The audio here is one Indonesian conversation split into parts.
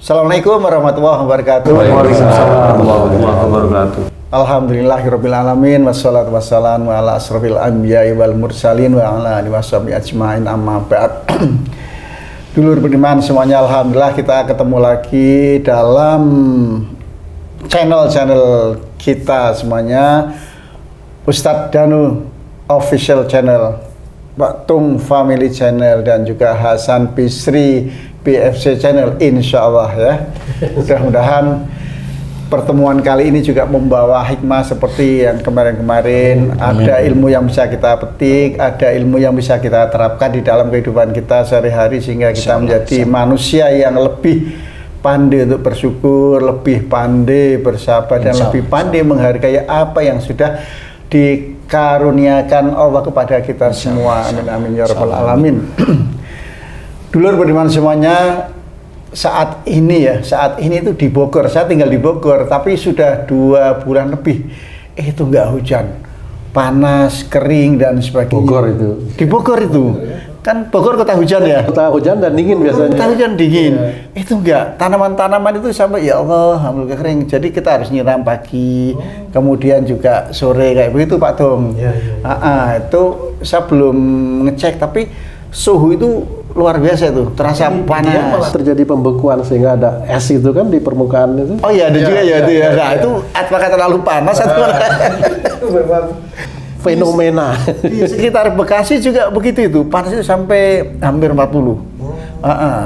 Assalamualaikum warahmatullahi wabarakatuh. Waalaikumsalam warahmatullahi wabarakatuh. Alhamdulillahirabbil alamin wassalatu wassalamu ala asrofil anbiya'i wal mursalin wa ala alihi washabihi ajmain amma ba'd. Dulur beriman semuanya, alhamdulillah kita ketemu lagi dalam channel kita semuanya, Ustadz Danu Official Channel, Pak Tung Family Channel, dan juga Hasan Bisri PFC Channel, insya Allah ya. Mudah-mudahan pertemuan kali ini juga membawa hikmah seperti yang kemarin-kemarin. Ada ilmu yang bisa kita petik, ada ilmu yang bisa kita terapkan di dalam kehidupan kita sehari-hari, sehingga kita menjadi manusia yang lebih pandai untuk bersyukur, lebih pandai bersabar, dan lebih pandai menghargai apa yang sudah dikaruniakan Allah kepada kita semua. Amin amin ya rabbal alamin. Dulur beriman semuanya, saat ini itu di Bogor, saya tinggal di Bogor, tapi sudah 2 bulan lebih itu nggak hujan, panas, kering dan sebagainya. Bogor itu. Di Bogor itu, kan Bogor kota hujan ya. Kota hujan dan dingin biasanya. Kota hujan dingin, itu enggak, tanaman-tanaman itu sampai ya Allah hampir kering. Jadi kita harus nyiram pagi, kemudian juga sore kayak begitu Pak Tung. Itu saya belum ngecek, tapi suhu itu luar biasa itu, terasa panas. Malah terjadi pembekuan sehingga ada es itu kan di permukaan itu. Oh iya, ada juga ya itu ya. Nah, itu apakah terlalu panas atau fenomena. Di sekitar Bekasi juga begitu itu, panas itu sampai hampir 40.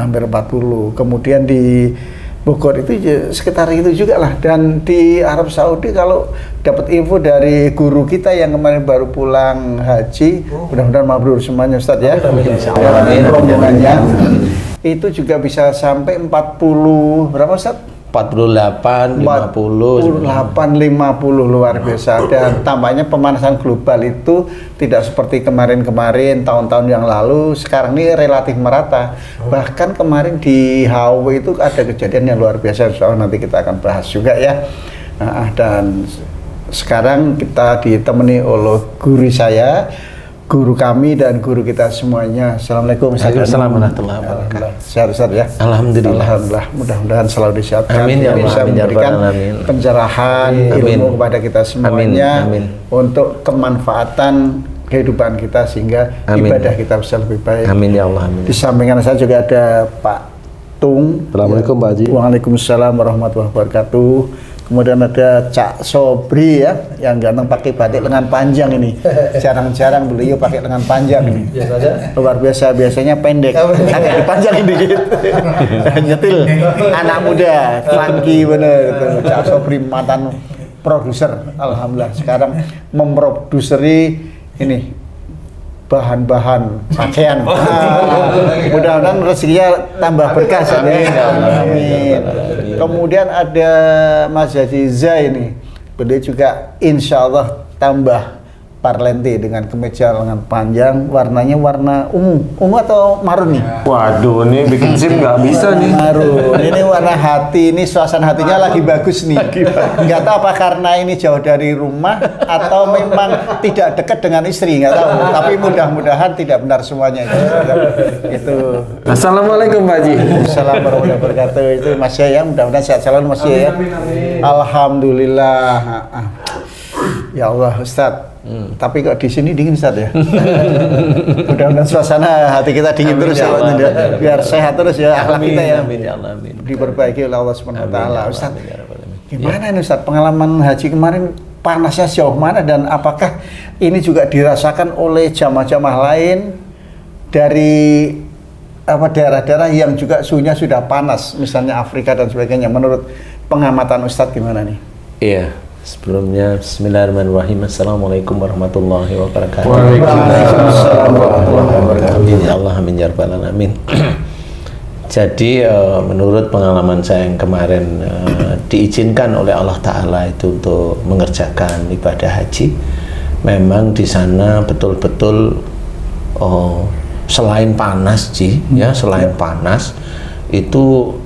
Hampir 40. Kemudian di Bogor itu sekitar itu juga lah. Dan di Arab Saudi, kalau dapat info dari guru kita yang kemarin baru pulang haji, mudah-mudahan mabrur semuanya Ustadz ya. Rombongannya itu juga bisa sampai 40 berapa Ustadz? 48, 50, 50, luar biasa. Dan tampaknya pemanasan global itu tidak seperti kemarin-kemarin, tahun-tahun yang lalu. Sekarang ini relatif merata. Bahkan kemarin di Hawaii itu ada kejadian yang luar biasa. Soal nanti kita akan bahas juga ya. Dan sekarang kita ditemani oleh guru saya, guru kami dan guru kita semuanya. Assalamualaikum warahmatullahi wabarakatuh. Sehat Ustaz ya? Alhamdulillah. Mudah-mudahan selalu disehatkan. Amin ya Allah. Bisa memberikan pencerahan ilmu kepada kita semuanya. Amin. Untuk kemanfaatan kehidupan kita, sehingga ibadah kita bisa lebih baik. Amin ya Allah. Amin. Di samping saya juga ada Pak Tung. Assalamualaikum Pak Haji. Waalaikumsalam warahmatullahi wabarakatuh. Kemudian ada Cak Sobri ya, yang ganteng pakai batik lengan panjang ini. Jarang-jarang beliau pakai lengan panjang ini. Luar biasa, biasanya pendek, agak dipanjangin dikit. Nyetil, anak muda, funky bener gitu. Cak Sobri mantan produser, alhamdulillah sekarang memproduceri ini bahan-bahan pakaian. Mudah-mudahan rezekinya tambah berkah ya. Amin. Kemudian ada Mas Haji Zai ini, beliau juga insya Allah tambah parlente dengan kemeja lengan panjang, warnanya warna ungu atau marun nih? Waduh, ini bikin SIM nggak bisa nih. Marun, ini warna hati, ini suasana hatinya lagi bagus nih. Nggak tahu apa karena ini jauh dari rumah atau memang tidak dekat dengan istri, nggak tahu. Tapi mudah-mudahan tidak benar semuanya. Itu. Assalamualaikum Pak Haji. Assalamualaikum warahmatullahi wabarakatuh. Itu Mas ya, mudah-mudahan sehat selalu Mas ya. Alhamdulillah. Ya Allah Ustadz. Tapi kok di sini dingin Ustaz ya? Mudah-mudahan suasana hati kita dingin terus ya, biar sehat terus ya akhlak kita ya. Diperbaiki oleh Allah Subhanahu wa taala. Ustaz, gimana ini Ustaz pengalaman haji kemarin, panasnya sejauh mana, dan apakah ini juga dirasakan oleh jamaah-jamaah lain dari daerah-daerah yang juga suhunya sudah panas, misalnya Afrika dan sebagainya? Menurut pengamatan Ustaz gimana nih? Iya. Sebelumnya bismillahirrahmanirrahim. Assalamualaikum warahmatullahi wabarakatuh. Waalaikumsalam warahmatullahi wabarakatuh. Amin ya Allah, amin ya rabbal alamin. Jadi menurut pengalaman saya yang kemarin, diizinkan oleh Allah Ta'ala itu untuk mengerjakan ibadah haji. Memang di sana betul-betul selain panas ya, selain panas itu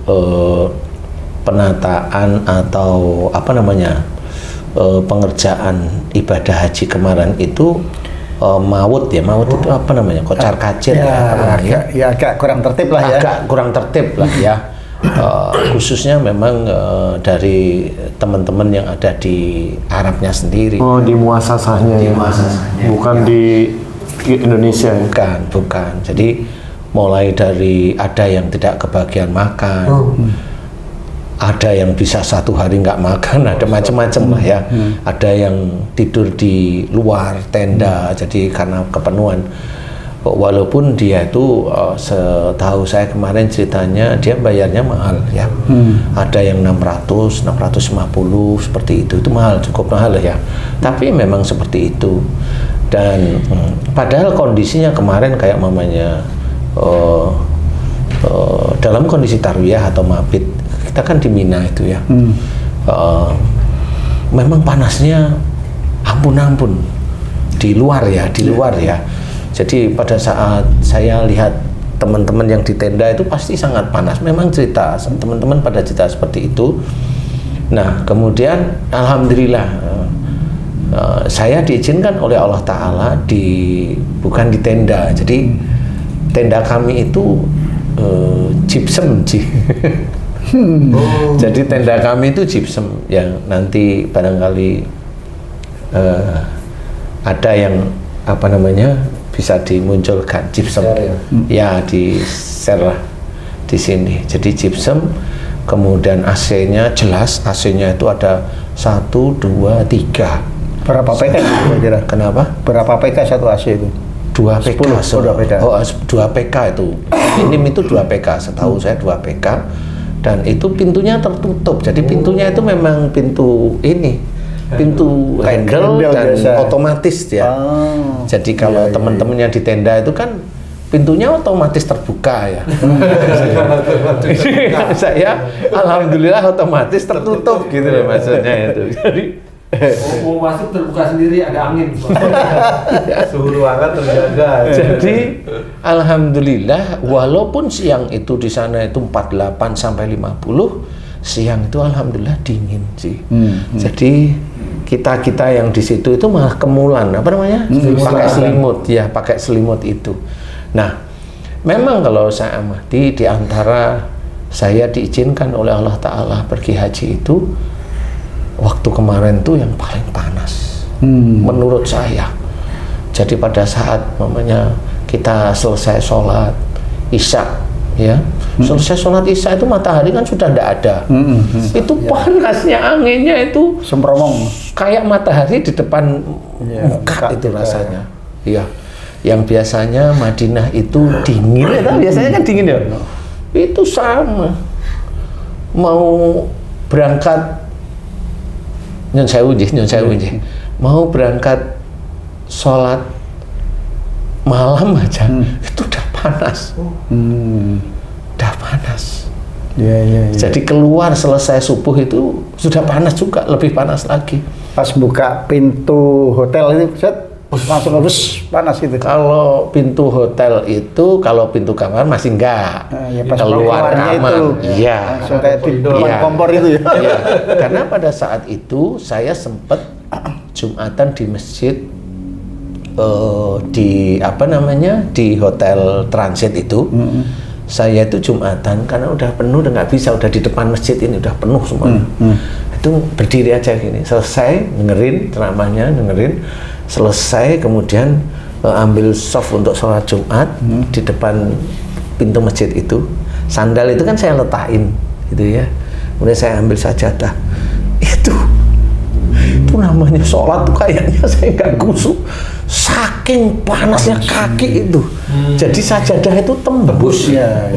penataan atau pengerjaan ibadah haji kemarin itu maut itu kocar kacir agak kurang tertib lah ya. Agak kurang tertib lah ya. khususnya memang dari teman-teman yang ada di Arabnya sendiri. Oh, di muasasahnya ya. Bukan di Indonesia ya. Bukan. Jadi mulai dari ada yang tidak kebagian makan, ada yang bisa 1 hari nggak makan, ada macam-macam lah ya. Ada yang tidur di luar tenda, jadi karena kepenuhan. Walaupun dia itu setahu saya kemarin ceritanya dia bayarnya mahal ya. Ada yang 600, 650 seperti itu mahal, cukup mahal ya. Tapi memang seperti itu. Dan padahal kondisinya kemarin kayak mamanya dalam kondisi tarwiyah atau mabit, kita kan di Mina itu ya. Memang panasnya ampun-ampun di luar ya. Jadi pada saat saya lihat teman-teman yang di tenda itu pasti sangat panas. Memang cerita teman-teman pada cerita seperti itu. Nah, kemudian alhamdulillah saya diizinkan oleh Allah Ta'ala bukan di tenda. Jadi tenda kami itu gypsum. Jadi tenda kami itu gypsum yang nanti barangkali ada yang bisa dimunculkan gypsum ya di share lah di sini. Jadi gypsum, kemudian AC-nya jelas, AC-nya itu ada 1, 2, 3. Berapa PK kira-kira? Kenapa? Berapa PK satu AC itu? 2 PK. 2 PK. 2 PK itu. Minim itu 2 PK, setahu saya 2 PK. Dan itu pintunya tertutup. Jadi pintunya itu memang pintu handle dan biasa. Otomatis ya. Jadi kalau teman-teman yang di tenda itu kan pintunya otomatis terbuka ya. Saya alhamdulillah otomatis tertutup gitu loh maksudnya itu. Jadi mau masuk terbuka sendiri, ada angin. Suhu ruangan terjaga. Jadi alhamdulillah walaupun siang itu di sana itu 48 sampai 50, siang itu alhamdulillah dingin sih. Jadi kita yang di situ itu malah kemulan, pakai selimut ya, pakai selimut itu. Nah, memang kalau saya amati di antara saya diizinkan oleh Allah Ta'ala pergi haji itu, waktu kemarin tuh yang paling panas menurut saya. Jadi pada saat kita selesai sholat Isya ya, selesai sholat Isya itu matahari kan sudah tidak ada. Itu panasnya, anginnya itu sempromong kayak matahari di depan muka itu rasanya ya. Yang biasanya Madinah itu dingin ya, biasanya kan dingin ya, itu sama. Mau berangkat Nyun sewu nggih. Mau berangkat sholat malam aja itu udah panas. Udah panas. Ya. Jadi keluar selesai subuh itu sudah panas juga, lebih panas lagi. Pas buka pintu hotel itu langsung harus panas itu. Kalau pintu hotel itu, kalau pintu kamar masih enggak. Keluar kamar. Iya. Langsung kayak di depan kompor itu ya. Iya. Karena pada saat itu saya sempat Jumatan di masjid di hotel transit itu. Saya itu Jumatan karena udah penuh, udah nggak bisa, udah di depan masjid ini udah penuh semua. Itu berdiri aja gini, selesai dengerin ceramahnya, selesai kemudian ambil soft untuk sholat Jumat di depan pintu masjid itu. Sandal itu kan saya letakin gitu ya, kemudian saya ambil sajadah. Itu namanya sholat tuh kayaknya saya nggak khusyuk, saking panasnya kaki itu. Jadi sajadah itu tembus ya.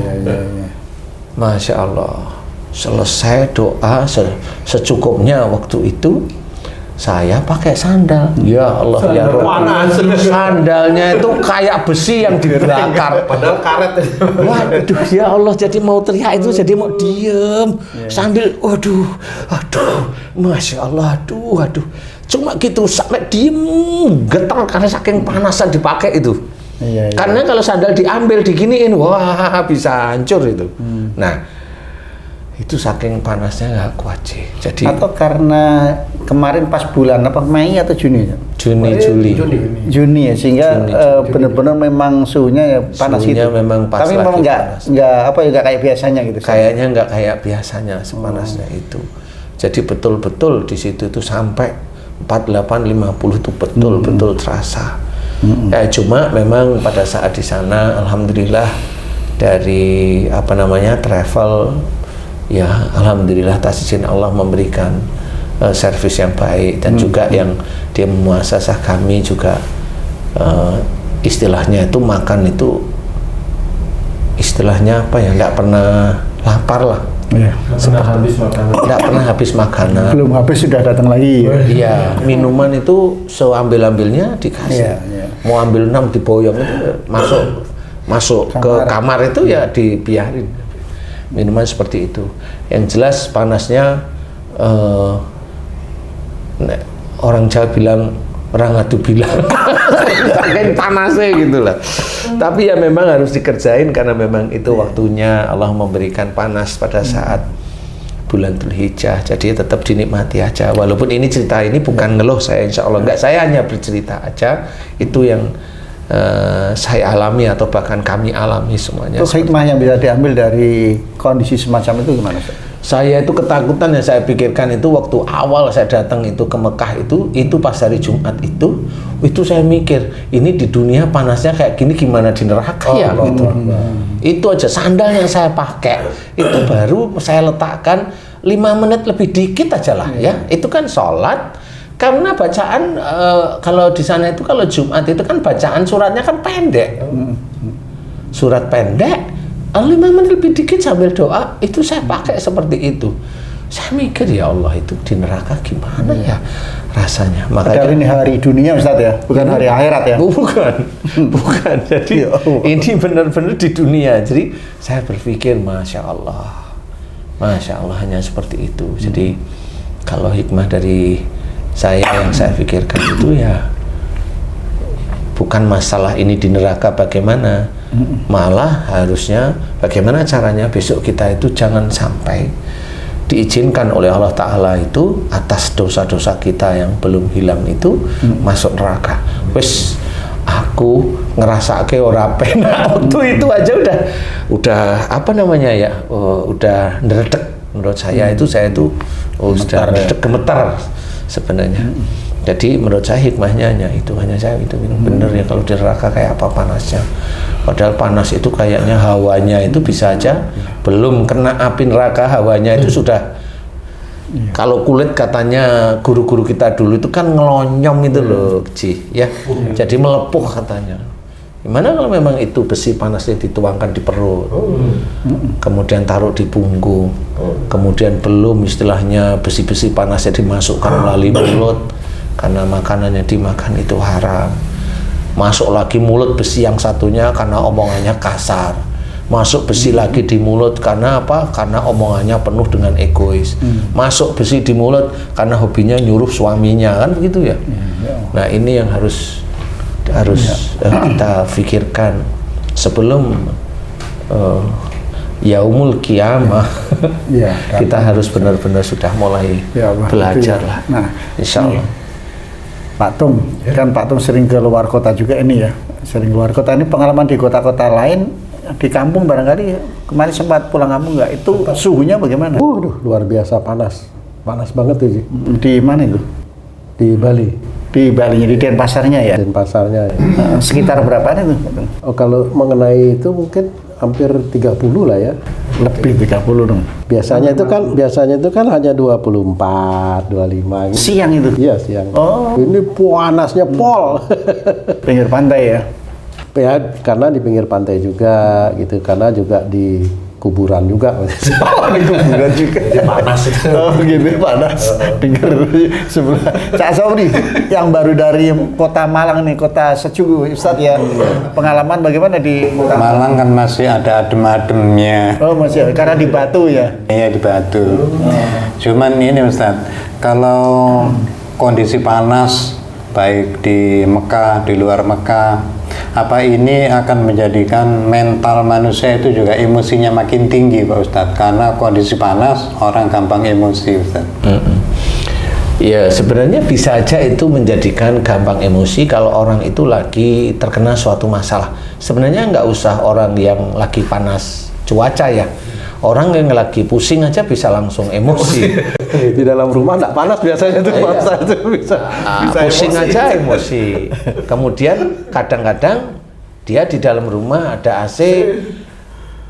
Masya Allah. Selesai doa secukupnya waktu itu, saya pakai sandal. Ya Allah, ya Rabb. Sandalnya itu kayak besi yang dibakar. Padahal karet. Waduh, ya Allah, jadi mau teriak itu jadi mau diem sambil waduh, Masya Allah, aduh. Cuma gitu sampai diem getar karena saking panasan dipakai itu. Iya. Karena kalau sandal diambil diginiin, wah bisa hancur itu. Nah, Itu saking panasnya nggak kuat sih. Jadi Atau karena kemarin pas bulan apa Mei atau Juni? Juni. Juni ya, sehingga Juni. benar-benar memang suhunya ya panas Suhunya itu. memang pas Tapi lagi memang panas. nggak apa ya, nggak kayak biasanya gitu. Kayaknya nggak kayak biasanya sepanasnya itu. Jadi betul-betul di situ itu sampai 48-50 itu betul-betul terasa. Ya cuma memang pada saat di sana alhamdulillah dari travel ya alhamdulillah atas izin Allah memberikan servis yang baik dan juga yang dia muasasah kami juga istilahnya itu makan itu istilahnya apa ya, nggak pernah lapar lah. Iya. Nggak pernah habis makanan. Belum habis sudah datang lagi. Ya. Iya, minuman itu seambil-ambilnya dikasih. Iya. Mau ambil 6 diboyong itu masuk ke kamar itu ya dibiarin. Minuman seperti itu. Yang jelas panasnya orang Jawa bilang orang adu bilang saking panasnya gitu lah. Tapi ya memang harus dikerjain karena memang itu waktunya Allah memberikan panas pada saat bulan Dzulhijjah. Jadi tetap dinikmati aja. Walaupun ini cerita ini bukan ngeluh saya, insya Allah enggak, saya hanya bercerita aja itu yang saya alami atau bahkan kami alami semuanya. Itu hikmah yang bisa diambil dari kondisi semacam itu gimana, Ustaz? Saya itu ketakutan yang saya pikirkan itu waktu awal saya datang itu ke Mekah itu pas hari Jumat itu saya mikir ini di dunia panasnya kayak gini gimana di neraka ya gitu. Itu aja sandal yang saya pakai itu baru saya letakkan 5 menit lebih dikit aja lah ya. Itu kan sholat karena bacaan kalau di sana itu kalau Jumat itu kan bacaan suratnya kan pendek. Surat pendek 5 menit lebih dikit sambil doa itu saya pakai seperti itu. Saya mikir ya Allah itu di neraka gimana ya rasanya. Padahal ini hari dunia Ustaz ya, bukan hari akhirat ya. Bukan. Jadi ini benar-benar di dunia. Jadi saya berpikir Masya Allah hanya seperti itu. Jadi kalau hikmah dari saya yang saya pikirkan itu ya bukan masalah ini di neraka bagaimana, malah harusnya bagaimana caranya besok kita itu jangan sampai diizinkan oleh Allah Ta'ala itu atas dosa-dosa kita yang belum hilang itu masuk neraka. Wes aku ngerasake ora penak waktu itu aja udah apa namanya ya, udah ngeredek menurut saya itu sudah ngeredek, gemetar sebenarnya. Jadi menurut saya hikmahnya hanya saya itu bener ya kalau di neraka kayak apa panasnya. Padahal panas itu kayaknya hawanya itu bisa aja belum kena api neraka hawanya itu sudah. Kalau kulit katanya guru-guru kita dulu itu kan ngelonyom itu loh, ya. Jadi melepuh katanya. Gimana kalau memang itu besi panasnya dituangkan di perut, kemudian taruh di punggung, kemudian belum istilahnya besi-besi panasnya dimasukkan melalui mulut karena makanan yang dimakan itu haram. Masuk lagi mulut besi yang satunya karena omongannya kasar. Masuk besi lagi di mulut karena apa? Karena omongannya penuh dengan egois. Masuk besi di mulut karena hobinya nyuruh suaminya, kan begitu ya. Nah ini yang harus kita pikirkan sebelum yaumul qiyamah. Kita harus benar-benar sudah mulai belajar lah. Nah, insya Allah. Pak Tung, kan Pak Tung sering ke luar kota juga ini ya, sering keluar kota. Ini pengalaman di kota-kota lain, di kampung barangkali kemarin sempat pulang kampung nggak? Itu suhunya bagaimana? Luar biasa panas banget tuh. Di mana itu? Di Bali. Di Bali, di Denpasarnya ya? Denpasarnya ya. Sekitar berapaan itu? Oh, kalau mengenai itu mungkin hampir 30 lah ya. Lebih 30 dong. Biasanya itu kan hanya 24, 25 gitu. Siang itu? Iya, siang. Oh. Ini panasnya pol. Pinggir pantai ya? Ya, karena di pinggir pantai juga gitu, karena juga di kuburan juga. Di kuburan juga. Panas itu. Oh gitu, panas. Dengar sebelah. Cak Sobri yang baru dari kota Malang nih, kota sejuk Ustadz ya. Pengalaman bagaimana di kota Malang kan masih ada adem-ademnya. Oh masih, karena di Batu ya? Iya di Batu. Cuman ini Ustadz, kalau kondisi panas baik di Mekah, di luar Mekah Apa ini akan menjadikan mental manusia itu juga emosinya makin tinggi Pak Ustadz? Karena kondisi panas, orang gampang emosi Ustadz. Ya sebenarnya bisa aja itu menjadikan gampang emosi kalau orang itu lagi terkena suatu masalah. Sebenarnya nggak usah orang yang lagi panas cuaca ya. Orang yang lagi pusing aja bisa langsung emosi. Di dalam rumah nggak panas biasanya tuh puasa itu bisa Pusing emosi. aja emosi. Kemudian kadang-kadang dia di dalam rumah ada AC,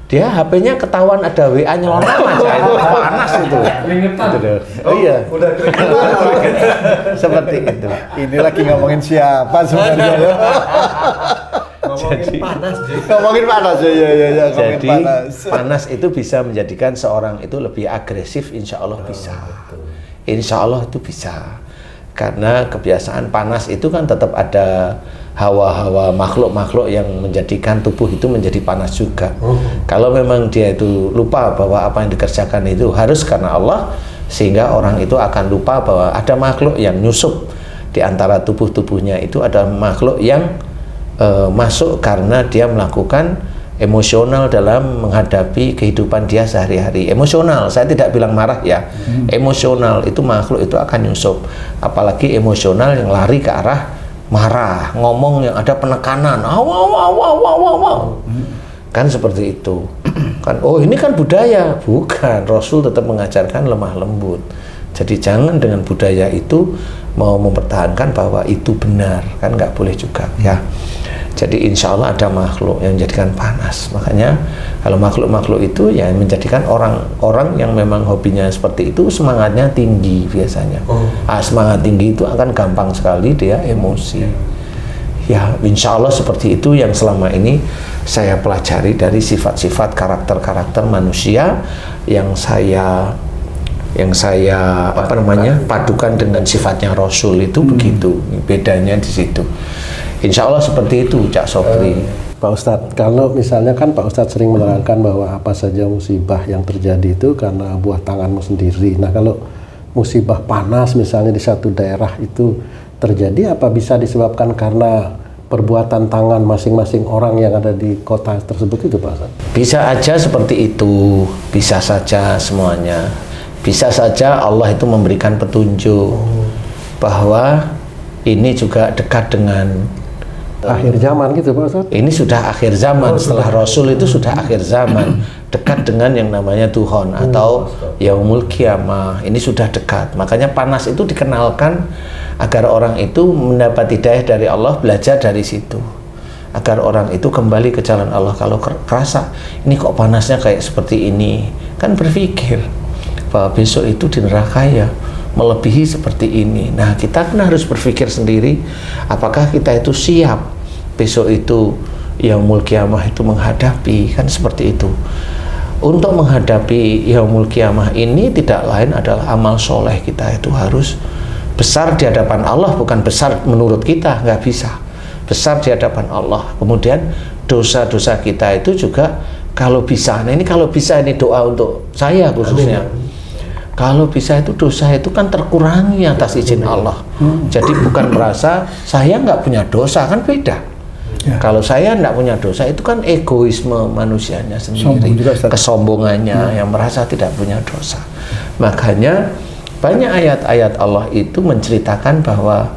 dia HP-nya ketahuan ada WA nyelonong aja, itu panas itu. Keringetan. Gitu deh. Iya, Udah keringetan. seperti itu. Ini lagi ngomongin siapa sebenarnya ya? Ngomongin panas, Ji. Ngomongin panas ya, ngomongin Jadi panas. panas itu bisa menjadikan seorang itu lebih agresif, insya Allah bisa. Insya Allah itu bisa. Karena kebiasaan panas itu kan tetap ada hawa-hawa makhluk-makhluk yang menjadikan tubuh itu menjadi panas juga. Kalau memang dia itu lupa bahwa apa yang dikerjakan itu harus karena Allah, sehingga orang itu akan lupa bahwa ada makhluk yang nyusup di antara tubuh-tubuhnya, itu ada makhluk yang masuk karena dia melakukan emosional dalam menghadapi kehidupan dia sehari-hari. Emosional, saya tidak bilang marah ya. Emosional itu makhluk itu akan nyusup. Apalagi emosional yang lari ke arah marah, ngomong yang ada penekanan. Kan seperti itu. Kan oh ini kan budaya, bukan. Rasul tetap mengajarkan lemah lembut. Jadi jangan dengan budaya itu mau mempertahankan bahwa itu benar, kan nggak boleh juga ya. Jadi insya Allah ada makhluk yang menjadikan panas. Makanya kalau makhluk-makhluk itu ya menjadikan orang-orang yang memang hobinya seperti itu semangatnya tinggi biasanya. Semangat tinggi itu akan gampang sekali dia emosi. Ya insya Allah seperti itu yang selama ini saya pelajari dari sifat-sifat karakter-karakter manusia yang saya padukan dengan sifatnya Rasul itu begitu. Bedanya di situ. Insya Allah seperti itu, Cak Sobri. Pak Ustadz, kalau misalnya kan Pak Ustadz sering menerangkan bahwa apa saja musibah yang terjadi itu karena buah tanganmu sendiri. Nah kalau musibah panas misalnya di satu daerah itu terjadi, apa bisa disebabkan karena perbuatan tangan masing-masing orang yang ada di kota tersebut itu Pak Ustadz? Bisa aja seperti itu, bisa saja semuanya. Bisa saja Allah itu memberikan petunjuk bahwa ini juga dekat dengan Akhir zaman gitu Pak Ustadz? ini sudah akhir zaman. Setelah Rasul itu sudah akhir zaman, dekat dengan yang namanya Tuhan atau Yaumul Qiyamah. Ini sudah dekat. Makanya panas itu dikenalkan agar orang itu mendapat hidayah dari Allah, belajar dari situ. Agar orang itu kembali ke jalan Allah. Kalau kerasa ini kok panasnya kayak seperti ini, kan berpikir bahwa besok itu di neraka ya melebihi seperti ini. Nah kita kan harus berpikir sendiri, apakah kita itu siap besok itu Yaumul Qiyamah itu menghadapi, kan seperti itu. Untuk menghadapi Yaumul Qiyamah ini tidak lain adalah amal soleh kita itu harus besar di hadapan Allah, bukan besar menurut kita, nggak bisa. Besar di hadapan Allah. Kemudian dosa-dosa kita itu juga kalau bisa, nah ini kalau bisa ini doa untuk saya khususnya. Kalau bisa itu dosa itu kan terkurangi atas izin Allah. Jadi bukan merasa saya nggak punya dosa, kan beda. Ya. Kalau saya nggak punya dosa itu kan egoisme manusianya sendiri, kesombongannya yang merasa tidak punya dosa. Makanya banyak ayat-ayat Allah itu menceritakan bahwa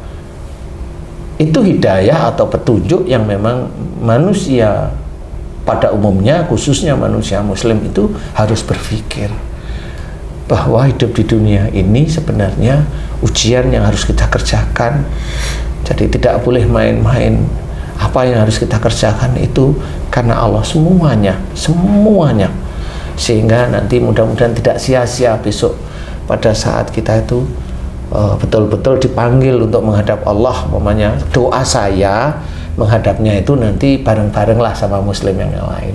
itu hidayah atau petunjuk yang memang manusia pada umumnya, khususnya manusia Muslim itu harus berpikir bahwa hidup di dunia ini sebenarnya ujian yang harus kita kerjakan. Jadi tidak boleh main-main. Apa yang harus kita kerjakan itu karena Allah semuanya. Sehingga nanti mudah-mudahan tidak sia-sia besok pada saat kita itu betul-betul dipanggil untuk menghadap Allah. Umpamanya doa saya menghadapnya itu nanti bareng-bareng lah sama muslim yang lain.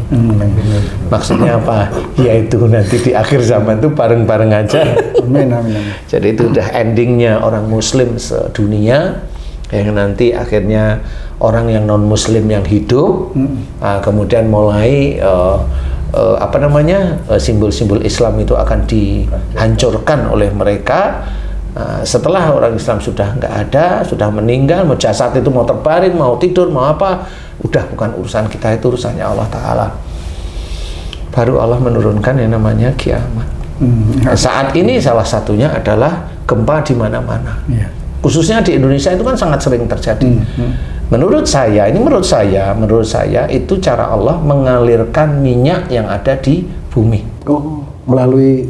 Maksudnya apa? Yaitu nanti di akhir zaman itu bareng-bareng aja. Amin. Jadi itu udah endingnya orang muslim sedunia, yang nanti akhirnya orang yang non muslim yang hidup, kemudian mulai simbol-simbol Islam itu akan dihancurkan oleh mereka. Setelah orang Islam sudah nggak ada, sudah meninggal, mau jasad itu mau terbaring, mau tidur, mau apa, udah bukan urusan kita, itu urusannya Allah Ta'ala. Baru Allah menurunkan yang namanya kiamat. Saat ini salah satunya adalah gempa di mana-mana. Khususnya di Indonesia itu kan sangat sering terjadi. Menurut saya itu cara Allah mengalirkan minyak yang ada di bumi. Melalui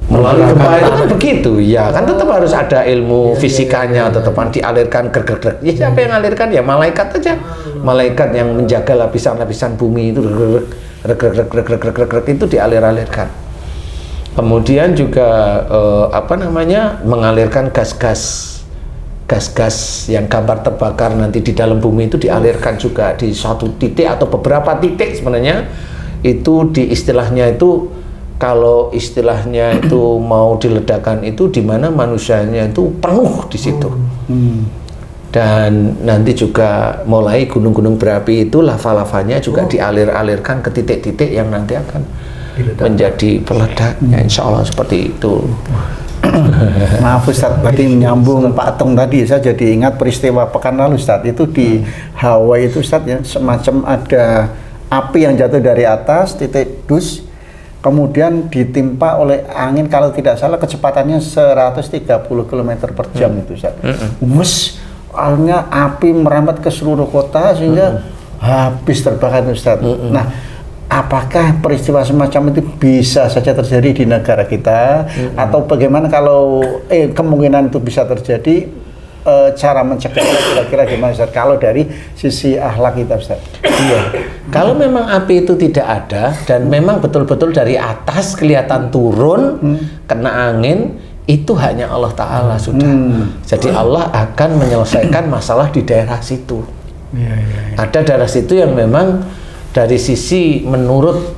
Gempa itu kan begitu, ya kan tetap harus ada ilmu fisikanya, tetepan dialirkan grek. Ya siapa yang alirkan? Ya malaikat aja. Malaikat yang menjaga lapisan-lapisan bumi itu grek itu dialir-alirkan. Kemudian juga mengalirkan gas-gas yang gambar terbakar nanti di dalam bumi itu dialirkan juga di suatu titik atau beberapa titik sebenarnya. Itu di istilahnya itu, kalau istilahnya itu mau diledakkan itu di mana manusianya itu penuh di situ. Dan nanti juga mulai gunung-gunung berapi itu lava-lavanya juga dialir-alirkan ke titik-titik yang nanti akan menjadi peledaknya, insya Allah seperti itu. Maaf Ustadz, tadi menyambung Pak Tung tadi, saya jadi ingat peristiwa pekan lalu Ustadz, itu di Hawaii itu Ustadz ya, semacam ada api yang jatuh dari atas, titik dus, kemudian ditimpa oleh angin, kalau tidak salah kecepatannya 130 km per jam itu Ustadz. Akhirnya api merambat ke seluruh kota sehingga habis terbakar Ustadz. Nah, apakah peristiwa semacam itu bisa saja terjadi di negara kita atau bagaimana kalau kemungkinan itu bisa terjadi, cara mencegahnya kira-kira gimana Ustaz? Kalau dari sisi akhlak kita Ustaz. Iya. Kalau memang api itu tidak ada dan memang betul-betul dari atas kelihatan turun kena angin, itu hanya Allah Ta'ala sudah. Jadi Allah akan menyelesaikan masalah di daerah situ. Ada daerah situ yang memang dari sisi menurut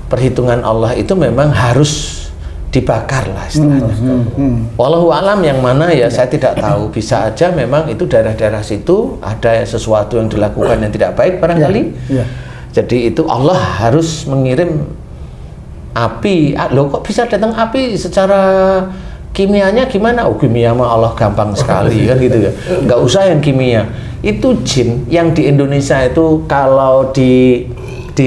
perhitungan Allah itu memang harus dibakar lah istilahnya. Wallahu alam yang mana ya saya tidak tahu. Bisa aja memang itu daerah-daerah situ ada sesuatu yang dilakukan yang tidak baik barangkali. Jadi itu Allah harus mengirim api. Loh kok bisa datang api secara kimianya gimana? Oh kimia mah Allah gampang sekali kan gitu ya. Nggak usah yang kimia. Itu jin yang di Indonesia itu kalau di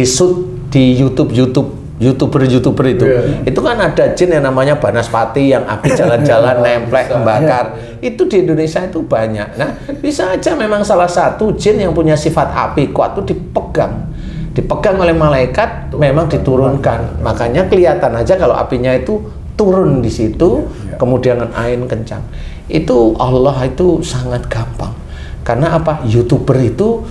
shoot di YouTuber itu, itu kan ada jin yang namanya Banaspati yang api jalan-jalan nemplek membakar. Itu di Indonesia itu banyak. Nah, bisa aja memang salah satu jin yang punya sifat api kuat itu dipegang oleh malaikat, memang diturunkan. Makanya kelihatan aja kalau apinya itu turun di situ, kemudian angin kencang. Itu Allah itu sangat gampang. Karena apa? YouTuber itu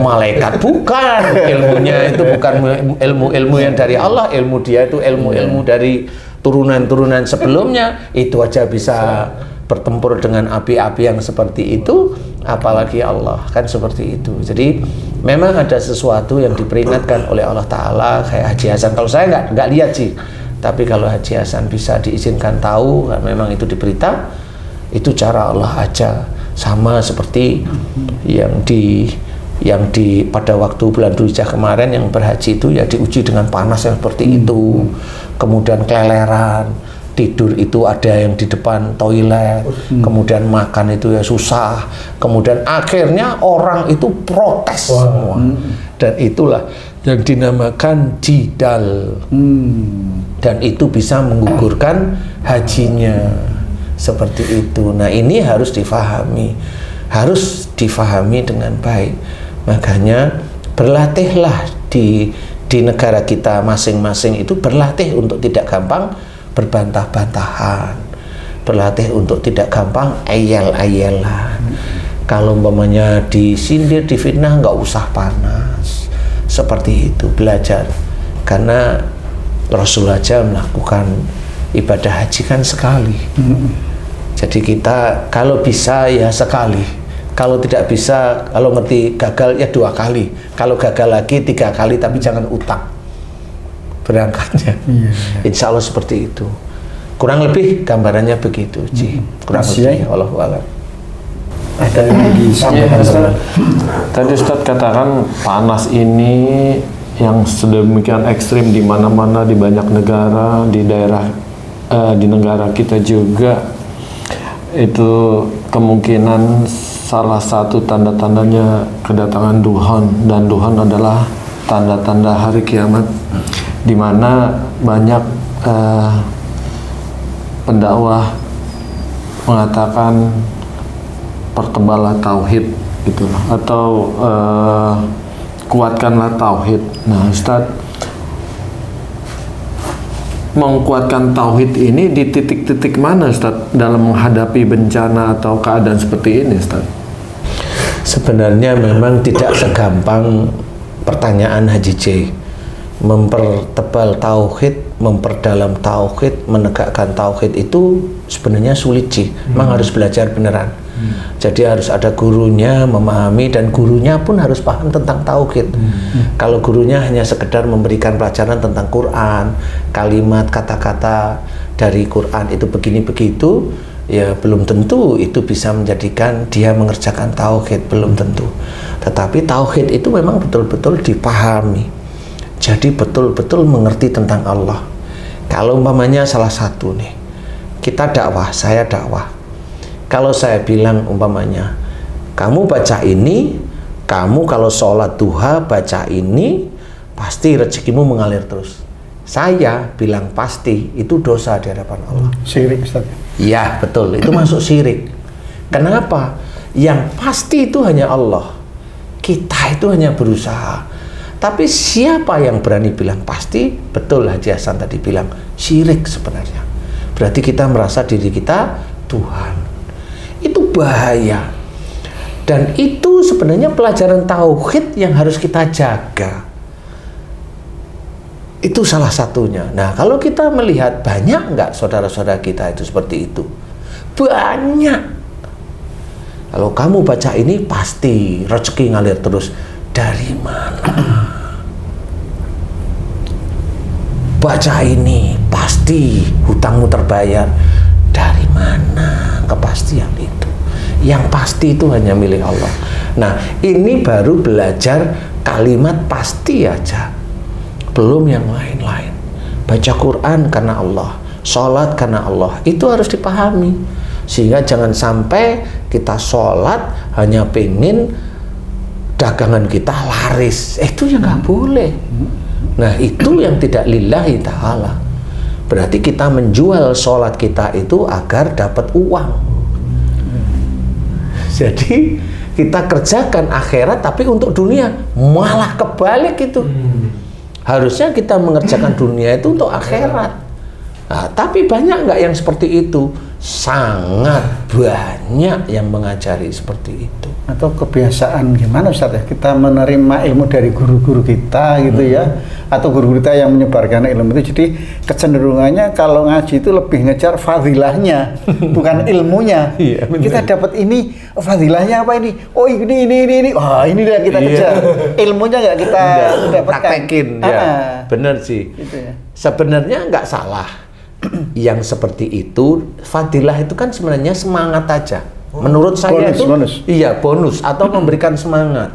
malaikat bukan, ilmunya itu bukan ilmu yang dari Allah, ilmu dia itu ilmu dari turunan-turunan sebelumnya. Itu aja bisa bertempur dengan api-api yang seperti itu, apalagi Allah, kan seperti itu. Jadi memang ada sesuatu yang diperingatkan oleh Allah Ta'ala, kayak Haji Hasan. Kalau saya nggak lihat sih, tapi kalau Haji Hasan bisa diizinkan tahu, kan memang itu diberita, itu cara Allah aja. Sama seperti yang di pada waktu bulan Dzulhijjah kemarin yang berhaji itu ya diuji dengan panas yang seperti itu, kemudian keleleran, tidur itu ada yang di depan toilet, kemudian makan itu ya susah, kemudian akhirnya orang itu protes semua, dan itulah yang dinamakan jidal, dan itu bisa menggugurkan hajinya. Seperti itu. Nah ini harus difahami dengan baik. Makanya berlatihlah di negara kita masing-masing itu, berlatih untuk tidak gampang berbantah-bantahan, berlatih untuk tidak gampang ayel-ayelan. Kalau umpamanya disindir, difitnah, nggak usah panas. Seperti itu, belajar. Karena Rasul aja melakukan ibadah haji kan sekali. Jadi kita kalau bisa ya sekali, kalau tidak bisa, kalau ngerti gagal ya 2 kali, kalau gagal lagi 3 kali, tapi jangan utang berangkatnya. Insya Allah seperti itu, kurang lebih gambarannya begitu Ci. Kurang lebih, Allahu a'lam. Ada yang disampaikan Tadi Ustadz katakan panas ini yang sedemikian ekstrim di mana-mana, di banyak negara, di daerah di negara kita juga itu kemungkinan salah satu tanda-tandanya kedatangan Tuhan, dan Tuhan adalah tanda-tanda hari kiamat, di mana banyak pendakwah mengatakan perteballah tauhid gitu loh, atau kuatkanlah tauhid. Nah, Ustadz, menguatkan tauhid ini di titik-titik mana, Ustadz, dalam menghadapi bencana atau keadaan seperti ini, Ustadz? Sebenarnya memang tidak segampang pertanyaan Haji J. Mempertebal tauhid, memperdalam tauhid, menegakkan tauhid itu sebenarnya sulit sih. Memang harus belajar beneran. Jadi harus ada gurunya memahami, dan gurunya pun harus paham tentang tauhid. Kalau gurunya hanya sekedar memberikan pelajaran tentang Quran, kalimat, kata-kata dari Quran itu begini begitu, ya belum tentu itu bisa menjadikan dia mengerjakan tauhid, belum tentu. Tetapi tauhid itu memang betul-betul dipahami. Jadi betul-betul mengerti tentang Allah. Kalau umpamanya salah satu nih, kita dakwah, saya dakwah. Kalau saya bilang umpamanya, kamu baca ini, kamu kalau sholat duha baca ini, pasti rezekimu mengalir terus. Saya bilang pasti, itu dosa di hadapan Allah. Syirik, Ustaz. Iya, betul. Itu masuk syirik. Kenapa? Yang pasti itu hanya Allah. Kita itu hanya berusaha. Tapi siapa yang berani bilang pasti? Betul Haji Hasan tadi bilang, syirik sebenarnya. Berarti kita merasa diri kita Tuhan. Itu bahaya. Dan itu sebenarnya pelajaran tauhid yang harus kita jaga. Itu salah satunya. Nah, kalau kita melihat banyak nggak saudara-saudara kita itu seperti itu? Banyak. Kalau kamu baca ini pasti rezeki ngalir terus. Dari mana? Baca ini pasti hutangmu terbayar. Dari mana kepastian itu? Yang pasti itu hanya milik Allah. Nah, ini baru belajar kalimat pasti aja. Belum yang lain-lain. Baca Quran karena Allah, sholat karena Allah, itu harus dipahami. Sehingga jangan sampai kita sholat hanya pengen dagangan kita laris. Itu ya nggak boleh. Nah, itu yang tidak lillahi ta'ala. Berarti kita menjual sholat kita itu agar dapat uang. Jadi kita kerjakan akhirat tapi untuk dunia, malah kebalik itu. Harusnya kita mengerjakan dunia itu untuk akhirat. Nah, tapi banyak nggak yang seperti itu? Sangat banyak yang mengajari seperti itu. Atau kebiasaan gimana Ustaz ya? Kita menerima ilmu dari guru-guru kita gitu ya, atau guru kita yang menyebarkan ilmu itu. Jadi kecenderungannya kalau ngaji itu lebih ngejar fadilahnya, bukan ilmunya. Iya, kita dapat ini, fadilahnya apa ini? Oh ini. Wah, ini yang kita kejar. Ilmunya nggak kita dapatkan. Praktekin, ya. Bener sih. Gitu ya. Sebenarnya nggak salah. Yang seperti itu, fadilah itu kan sebenarnya semangat aja. Menurut saya itu iya bonus atau memberikan semangat.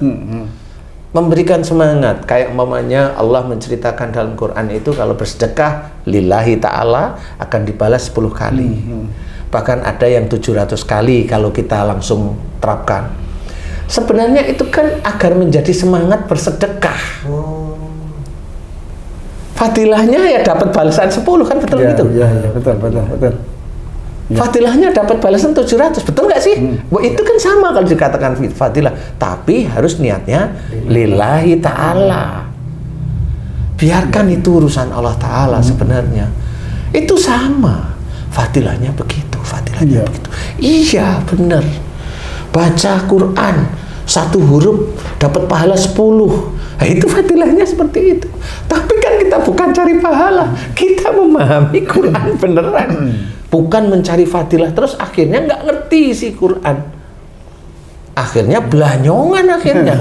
Memberikan semangat, kayak umpamanya Allah menceritakan dalam Quran itu kalau bersedekah lillahi ta'ala akan dibalas 10 kali. Bahkan ada yang 700 kali kalau kita langsung terapkan. Sebenarnya itu kan agar menjadi semangat bersedekah. Fadilahnya ya dapat balasan 10 kan, betul gitu? Iya, betul. Ya. Fadilahnya dapat balasan 700, betul nggak sih? Itu kan sama kalau dikatakan fadilah, tapi harus niatnya lillahi ta'ala. Biarkan itu urusan Allah Ta'ala sebenarnya. Itu sama. Fadilahnya begitu, begitu. Iya, benar. Baca Quran, 1 huruf dapat pahala 10. Nah, itu fadilahnya seperti itu. Tapi kan kita bukan cari pahala, kita memahami Quran beneran. Bukan mencari fadilah terus akhirnya nggak ngerti si Quran. Akhirnya belanyongan akhirnya.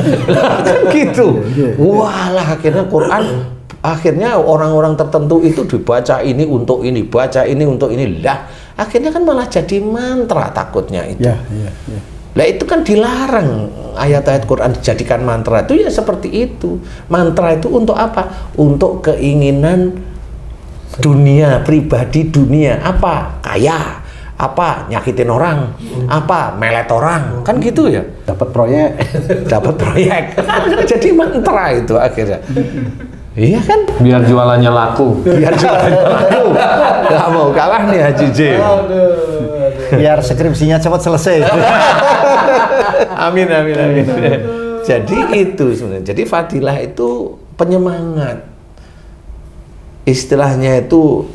Kan gitu. Walah akhirnya Quran, akhirnya orang-orang tertentu itu dibaca ini untuk ini, baca ini untuk ini. Lah, akhirnya kan malah jadi mantra takutnya itu. Iya. Lah itu kan dilarang, ayat-ayat Quran dijadikan mantra itu ya seperti itu. Mantra itu untuk apa? Untuk keinginan dunia, pribadi dunia. Apa? Kaya, apa nyakitin orang, apa melet orang, kan gitu ya. Dapat proyek. Dapat proyek, jadi mantra itu akhirnya. Iya kan? Biar jualannya laku. Biar jualannya laku. Gak mau kalah nih Haji J. Biar skripsinya cepat selesai. Amin. Jadi itu sebenarnya. Jadi fadilah itu penyemangat. Istilahnya itu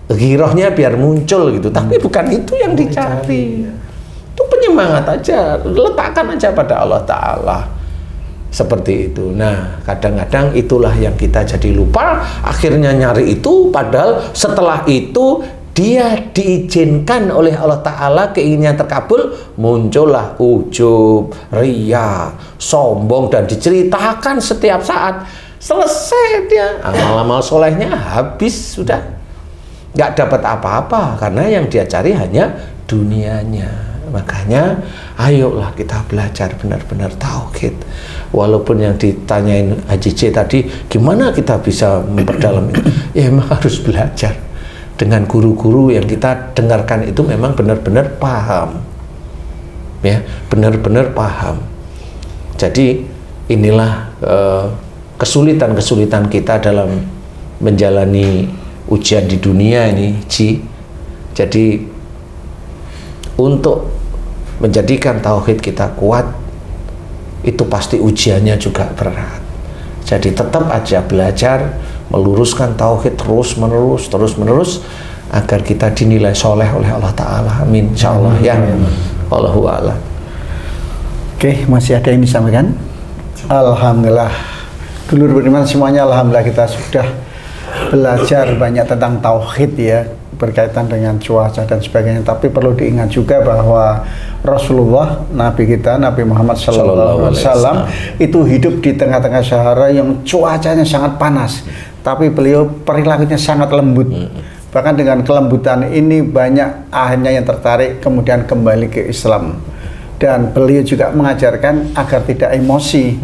girohnya biar muncul gitu. Tapi bukan itu yang dicari. Itu penyemangat aja. Letakkan aja pada Allah Ta'ala. Seperti itu. Nah, kadang-kadang itulah yang kita jadi lupa. Akhirnya nyari itu. Padahal setelah itu dia diizinkan oleh Allah Ta'ala, keinginan terkabul, muncullah ujub, riya, sombong, dan diceritakan setiap saat. Selesai dia, amal-amal solehnya habis, sudah nggak dapat apa-apa, karena yang dia cari hanya dunianya. Makanya ayolah kita belajar benar-benar tauhid. Walaupun yang ditanyain Haji J tadi, gimana kita bisa memperdalam itu? Ya emang harus belajar. Dengan guru-guru yang kita dengarkan itu memang benar-benar paham, ya, benar-benar paham. Jadi inilah kesulitan-kesulitan kita dalam menjalani ujian di dunia ini, Ci. Jadi untuk menjadikan tauhid kita kuat, itu pasti ujiannya juga berat. Jadi tetap aja belajar, meluruskan tauhid terus-menerus agar kita dinilai soleh oleh Allah Ta'ala. Amin, insyaallah ya. Wallahu a'lam. Oke, masih ada yang disampaikan? Alhamdulillah. Dulur beriman semuanya, alhamdulillah kita sudah belajar banyak tentang tauhid ya, berkaitan dengan cuaca dan sebagainya. Tapi perlu diingat juga bahwa Rasulullah, Nabi kita, Nabi Muhammad SAW itu hidup di tengah-tengah Sahara yang cuacanya sangat panas, tapi beliau perilakunya sangat lembut. Bahkan dengan kelembutan ini banyak akhirnya yang tertarik kemudian kembali ke Islam. Dan beliau juga mengajarkan agar tidak emosi,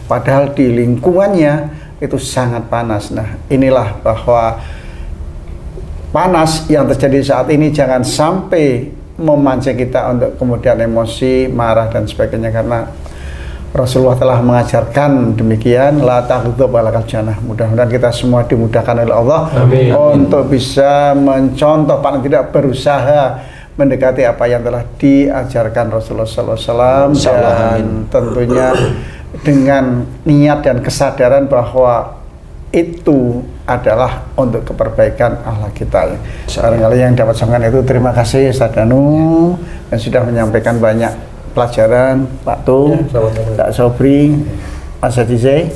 padahal di lingkungannya itu sangat panas. Nah, inilah bahwa panas yang terjadi saat ini jangan sampai memancing kita untuk kemudian emosi, marah dan sebagainya, karena Rasulullah telah mengajarkan demikian, la taghdab walakal jannah. Mudah-mudahan kita semua dimudahkan oleh Allah. Amin. Untuk bisa mencontoh, paling tidak berusaha mendekati apa yang telah diajarkan Rasulullah SAW, dan tentunya dengan niat dan kesadaran bahwa itu adalah untuk keperbaikan akhlak kita. Barangkali yang dapat sampaikan itu, terima kasih Ustaz Danu yang sudah menyampaikan banyak pelajaran, Pak Tung, Pak Sobri, Mas Haji Z.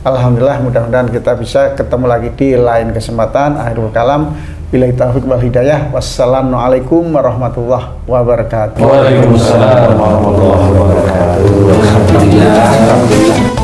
Alhamdulillah, mudah-mudahan kita bisa ketemu lagi di lain kesempatan. Akhirul kalam, billahi taufiq wal hidayah. Wassalamualaikum warahmatullahi wabarakatuh. Waalaikumsalam warahmatullahi wabarakatuh. Alhamdulillah.